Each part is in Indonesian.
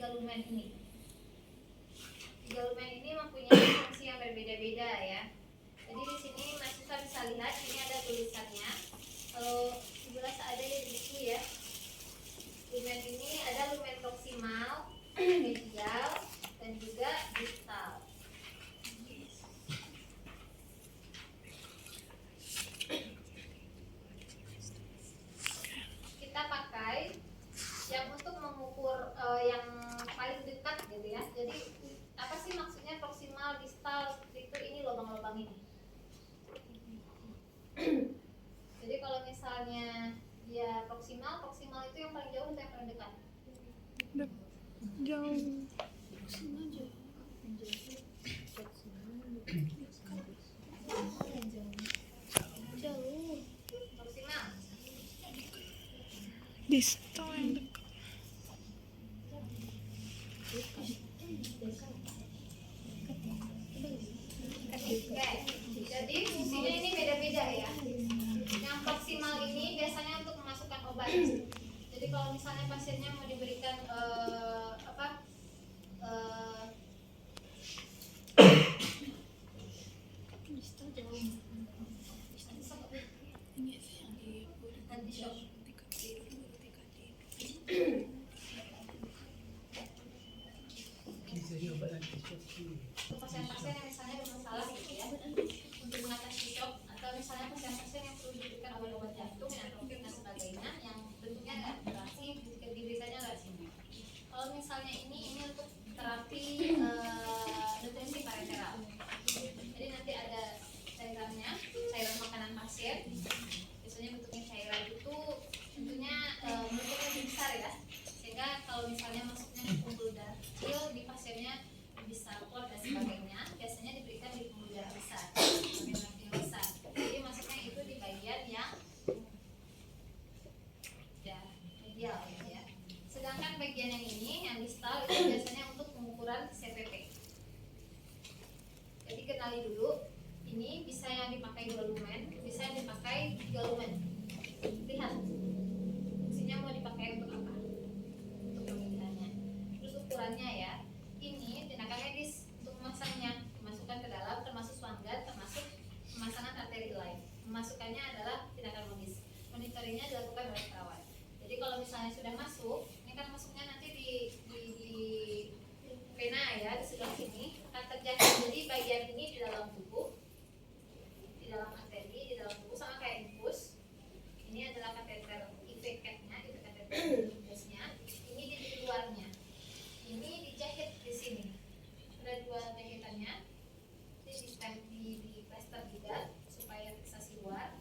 tiga lumen ini. Tiga lumen ini mempunyai fungsi yang berbeda-beda ya. Jadi di sini mahasiswa bisa lihat ini ada tulisannya. Kalau jelas ada di buku ya. Lumen ini ada lumen proksimal, medial, dan juga distal. Kita pakai yang untuk mengukur yang paling dekat gitu ya. Jadi apa sih maksudnya proksimal, distal seperti itu? Ini lubang-lubang ini. Jadi kalau misalnya dia proksimal itu yang paling jauh atau yang paling dekat? Jauh. Jauh. Proksimal. Distal yang dekat. Oke, jadi fungsinya ini beda-beda ya. Yang proksimal ini biasanya untuk memasukkan obat. Jadi kalau misalnya pasiennya mau diberikan untuk pasien-pasien yang misalnya bermasalah gitu ya, untuk mengatasi shock, atau misalnya pasien-pasien yang perlu diberikan obat-obat jantung, antibiotik dan sebagainya yang bentuknya nggak operasi, diberikannya lewat sini. Kalau misalnya ini untuk terapi nutrisi parenteral. Jadi nanti ada cairannya, cairan makanan pasien. Biasanya bentuknya cairan itu tentunya bentuknya lebih besar ya, sehingga kalau misalnya masuknya di pembuluh darah kecil di pasiennya bisa kuat dan sebagainya, biasanya diberikan di pembuluh darah besar, yang besar. Jadi masuknya itu di bagian yang medial ya. Sedangkan bagian yang ini, yang distal itu biasanya untuk pengukuran CPP. Jadi kenali dulu, ini bisa yang dipakai 2 lumen, bisa yang dipakai 3 lumen. Lihat, fungsinya mau dipakai untuk apa? Untuk pemilihannya. Terus ukurannya ya. Ini tindakan medis untuk memasangnya, dimasukkan ke dalam, termasuk swanggat, termasuk pemasangan arteri lain. Memasukkannya adalah tindakan medis. Monitoringnya dilakukan oleh perawat. Jadi kalau misalnya sudah masuk, ini kan masuknya nanti di vena ya, di sebelah sini akan terjadi. Jadi bagian ini di dalam tubuh, di dalam arteri, di dalam tubuh sama kayak infus. Ini adalah kateter IV-nya, itu kateter infusnya. Ini di luarnya. Ini dijahit di sini. Ada 2 jahitannya. Di plaster juga supaya fiksasi luar.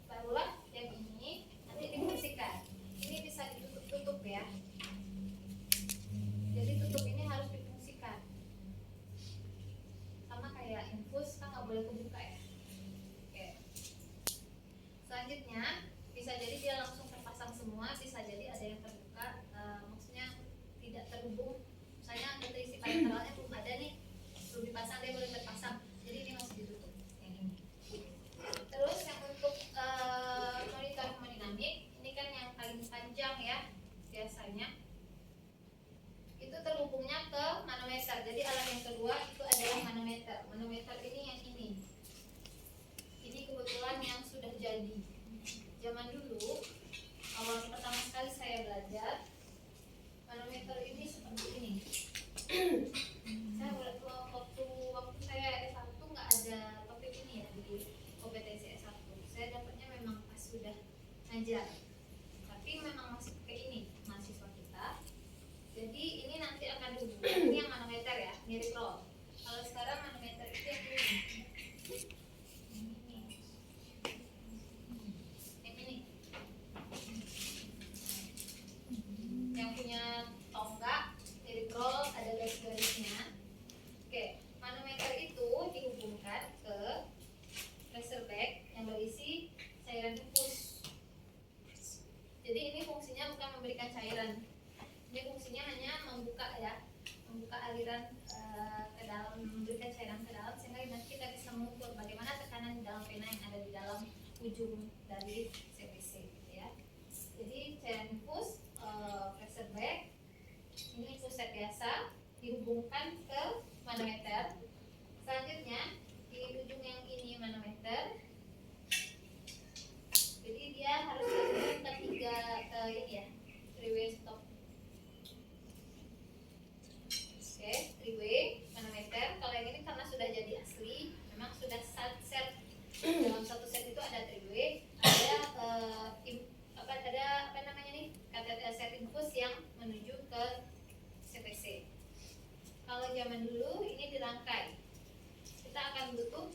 Barulah yang ini nanti difungsikan. Ini bisa ditutup ya. Jadi tutup ini harus difungsikan. Sama kayak infus kan nggak boleh kebuka ya. Oke. Selanjutnya bisa jadi dia langsung terpasang semua, bisa jadi ada yang terbuka, maksudnya tidak terhubung. Misalnya nutrisi parenteralnya belum ada nih, belum dipasang, dia boleh terpasang. Jadi ini masih ditutup yang ini. Terus yang untuk monitor hemodinamik, ini kan yang paling panjang ya biasanya. Itu terhubungnya ke manometer. Jadi alat yang kedua itu adalah manometer. Manometer ini yang ini. Ini kebetulan yang sudah jadi. Zaman dulu, awal pertama sekali saya belajar, manometer ini seperti ini. Saya waktu saya S1 nggak ada topik ini ya di kompetensi S1. Saya dapatnya memang pas sudah ngajar. Tapi memang masih pakai ini mahasiswa kita. Jadi ini nanti akan dihubungkan. Ini yang manometer ya, mirip roll. Kalau sekarang manometer itu yang ini. Yang punya tonggak, mirip roll, ada garis-garisnya. Oke, manometer itu dihubungkan ke pressure bag yang berisi cairan infus. Jadi ini fungsinya bukan memberikan cairan. Ini fungsinya hanya membuka ya, membuka aliran ke dalam, memberikan cairan ke dalam sehingga nanti kita bisa mengukur bagaimana tekanan di dalam vena yang ada di dalam ujung dari CPC ya. Jadi cairan infus, pressure bag, ini infus set ya. dalam satu set itu ada three-way, ada set infus yang menuju ke CPC. Kalau zaman dulu ini dirangkai, kita akan butuh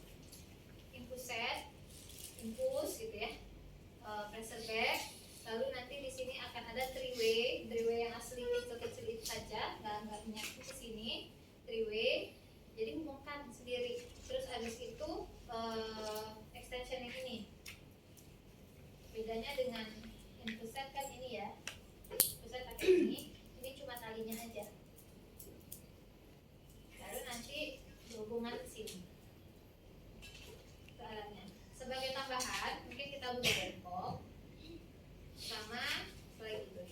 infus set, infus gitu ya, pressure bag, lalu nanti di sini akan ada three-way yang asli kecil-kecil itu saja, nggak menyatu ke sini, three-way, jadi hubungkan sendiri. Terus habis itu extension yang ini, bedanya dengan infus set kan ini ya, infus set pakai ini cuma talinya aja. Lalu nanti hubungan ke sini ke alatnya. Sebagai tambahan, mungkin kita butuh bengkok sama flag itu. Oke,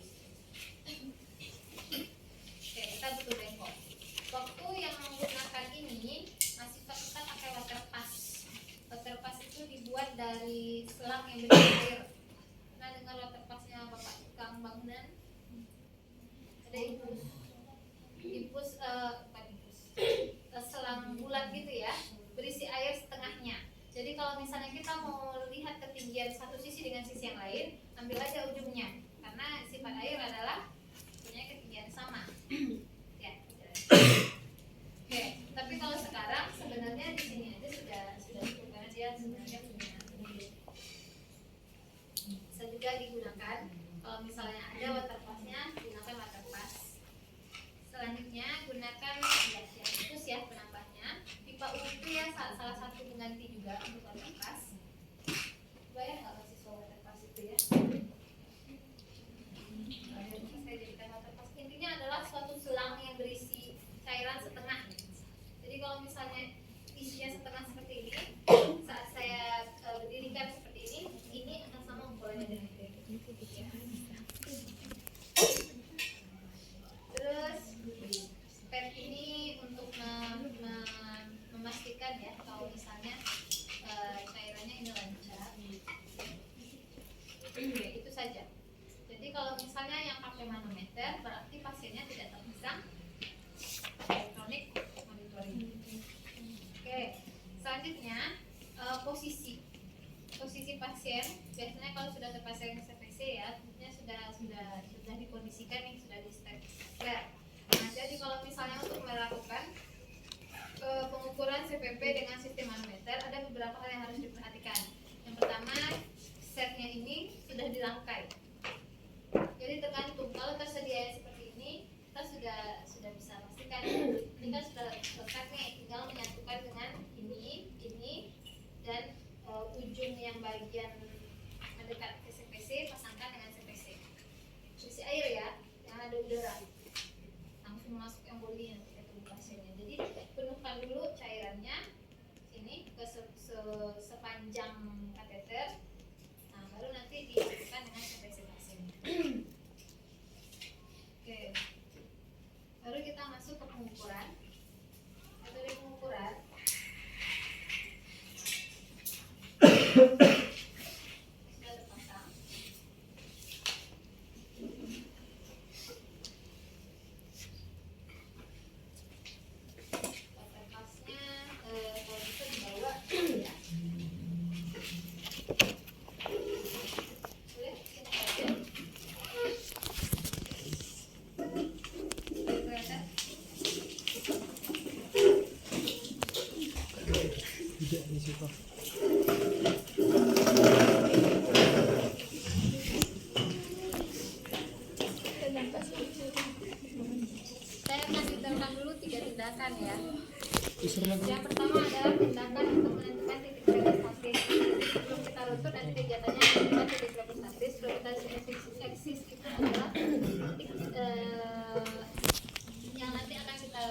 kita butuh bengkok. Waktu yang menggunakan ini masih kita pakai water pass. Water pass itu dibuat dari selang yang berisi air. Nah, dengar water passnya Bapak tukang bangunan? Ada selang bulat gitu ya, berisi air setengahnya. Jadi kalau misalnya kita mau lihat ketinggian satu sisi dengan sisi yang lain, ambil aja ujungnya, karena sifat air adalah punya ketinggian sama. Ya. Oke, tapi kalau sekarang sebenarnya di sini aja sudah cukup, karena dia sebenarnya punya bisa juga digunakan. Kalau misalnya ada water passnya, gunakan water pass. Selanjutnya gunakan infus ya penambahnya. Pipa U itu ya salah satu pengganti juga untuk water pass. Bayang nggak mahasiswa water pass itu ya? Saya jadikan water pass. Intinya adalah suatu selang yang berisi cairan setengah. Jadi kalau misalnya isinya setengah seperti ini, saat saya berdirikan seperti ini akan sama ukurannya dengan ini. Terus pad ini untuk memastikan ya kalau misalnya cairannya ini lancar. Oke, itu saja. Jadi kalau misalnya yang pakai manometer berarti pasiennya tidak terpasang elektronik monitoring. Oke, selanjutnya posisi pasien. Biasanya kalau sudah terpasang CPC ya, sudah dikondisikan nih, sudah di stapler. Nah, jadi kalau misalnya untuk melakukan pengukuran CPP dengan sistem manometer, ada beberapa hal yang harus diperhatikan. Yang pertama, setnya ini sudah dirangkai. Jadi tergantung, kalau tersedia seperti ini, kita sudah bisa pastikan ini kan sudah lengkap nih, tinggal menyatukan dengan ini dan ujung yang bagian mendekat ke CPC pasangkan dengan CPC. Isi air ya, yang ada udara. Langsung masuk emboli nanti ke tubuh pasiennya. Jadi penuhkan dulu cairannya sini ke sepanjang kateter. Nah, baru nanti dimasukkan dengan CPC pasiennya. Oke. Baru kita masuk ke pengukuran. Metode pengukuran. Sudah terpasang. Waterpassnya kalau bisa dibawa ya. Boleh sini aja. Kelihatan? Tidak di situ. Saya kasih tindakan dulu 3 tindakan ya. Istilahnya Yang pertama adalah tindakan untuk menentukan titik representatif. Sebelum kita runtut nanti kegiatannya menentukan titik representatif. Representatif eksis itu adalah titik yang nanti akan kita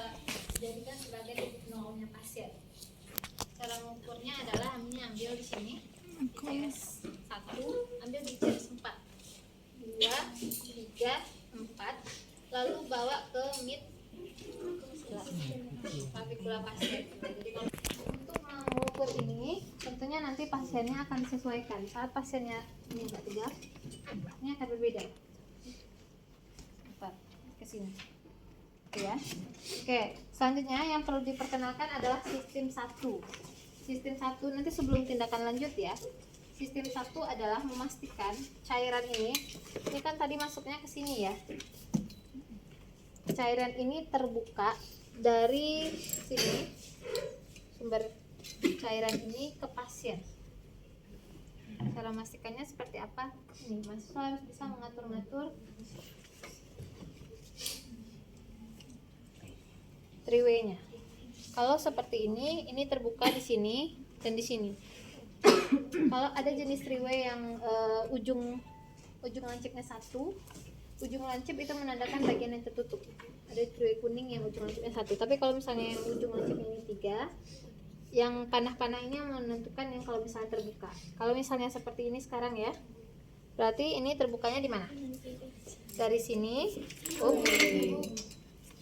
jadikan sebagai titik nolnya pasien. Cara mengukurnya adalah ambil di sini CS 1, ambil di CS 4, 2, 3, 4, lalu bawa ke mid klavikula pasien. Jadi kalau untuk mengukur ini, tentunya nanti pasiennya akan disesuaikan. Saat pasiennya ini enggak tegak, ini akan berbeda. Cepat ke sini. Oke ya. Oke, selanjutnya yang perlu diperkenalkan adalah sistem 1. sistem satu nanti sebelum tindakan lanjut ya. Sistem satu adalah memastikan cairan ini kan tadi masuknya ke sini ya. Cairan ini terbuka dari sini, sumber cairan ini ke pasien. Cara memastikannya seperti apa? Ini mahasiswa harus bisa mengatur-ngatur three-way-nya. Kalau seperti ini terbuka di sini dan di sini. Kalau ada jenis three-way yang ujung lancipnya satu, ujung lancip itu menandakan bagian yang tertutup. Ada three-way kuning yang ujung lancipnya satu. Tapi kalau misalnya yang ujung lancipnya ini 3, yang panah-panah ini yang menentukan yang kalau misalnya terbuka. Kalau misalnya seperti ini sekarang ya, berarti ini terbukanya di mana? Dari sini,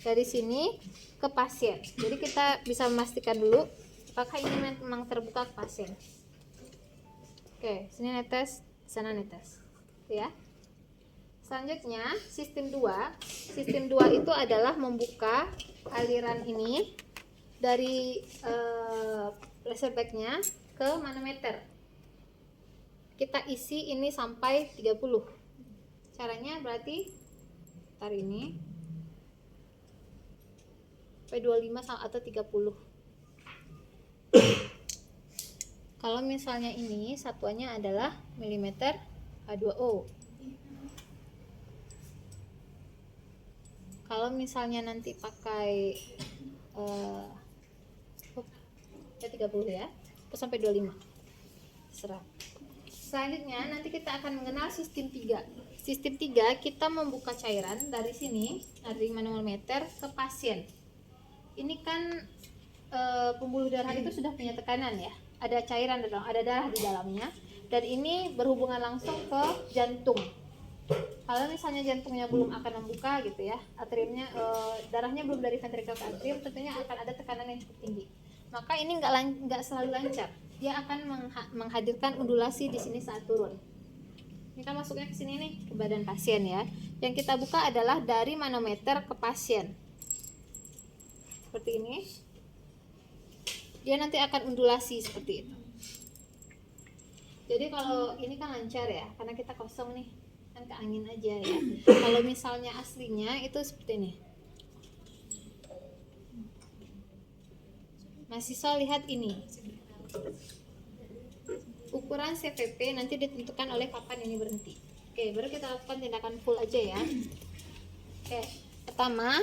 dari sini ke pasien. Jadi kita bisa memastikan dulu apakah ini memang terbuka ke pasien. Oke, sini netes, sana netes, ya. Selanjutnya sistem 2. Sistem 2 itu adalah membuka aliran ini dari laser bagnya ke manometer. Kita isi ini sampai 30. Caranya berarti tar ini sampai 25 atau 30. Kalau misalnya ini satuannya adalah milimeter H2O. Kalau misalnya nanti pakai 30 ya, terus sampai 25. Serah. Selanjutnya nanti kita akan mengenal sistem 3. Sistem 3 kita membuka cairan dari sini, dari manometer ke pasien. Ini kan pembuluh darah itu sudah punya tekanan ya, ada cairan, ada darah di dalamnya, dan ini berhubungan langsung ke jantung. Kalau misalnya jantungnya belum akan membuka gitu ya, atriumnya darahnya belum dari ventrikel ke atrium, tentunya akan ada tekanan yang cukup tinggi. Maka ini nggak selalu lancar, dia akan menghadirkan undulasi di sini saat turun. Ini kan masuknya ke sini nih, ke badan pasien ya. Yang kita buka adalah dari manometer ke pasien. Seperti ini. Dia nanti akan undulasi seperti itu. Jadi kalau ini kan lancar ya, karena kita kosong nih, kan ke angin aja ya. Kalau misalnya aslinya itu seperti ini. Mahasiswa lihat ini. Ukuran CVP nanti ditentukan oleh kapan ini berhenti. Oke, baru kita lakukan tindakan full aja ya. Oke, pertama